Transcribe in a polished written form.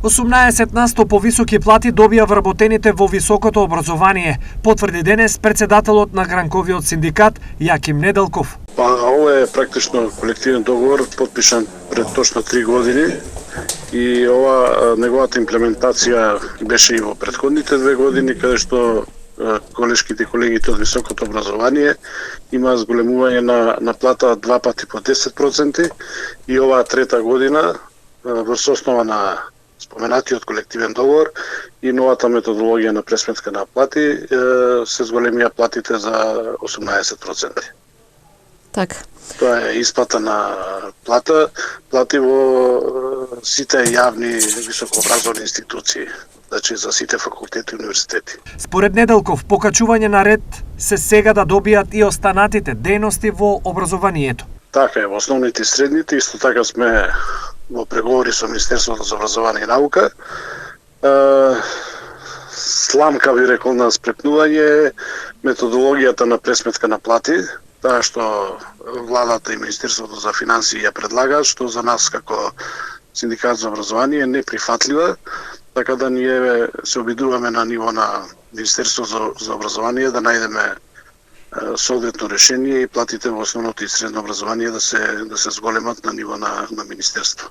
18% повисоки плати добија вработените во високото образование, потврди денес председателот на гранковиот синдикат Јаким Неделков. Ова е практично колективен договор подпишан пред точно 3 години и ова неговата имплементација беше и во претходните 2 години, каде што колешките и колегите од високото образование има зголемување на плата 2 пати по 10% и оваа трета година врз основа на споменатиот колективен договор и новата методологија на пресметка на плати се зголемија платите за 18%. Така. Тоа е исплата на плати во сите јавни високообразовни институции, значи за сите факултети и универзитети. Според Неделков, покачување на ред се сега да добијат и останатите дејности во образованието. Така е, во основните и средните, исто така сме во преговори со Министерството за образование и наука. Сламка, би рекол, на спретнување методологијата на пресметка на плати, таа што владата и Министерството за финансии ја предлагаат, што за нас како синдикат за образование е неприфатлива, така да ние се обидуваме на ниво на Министерството за образование да најдеме соодветно решение и платите во основното и средно образование да се зголемат на ниво на Министерство.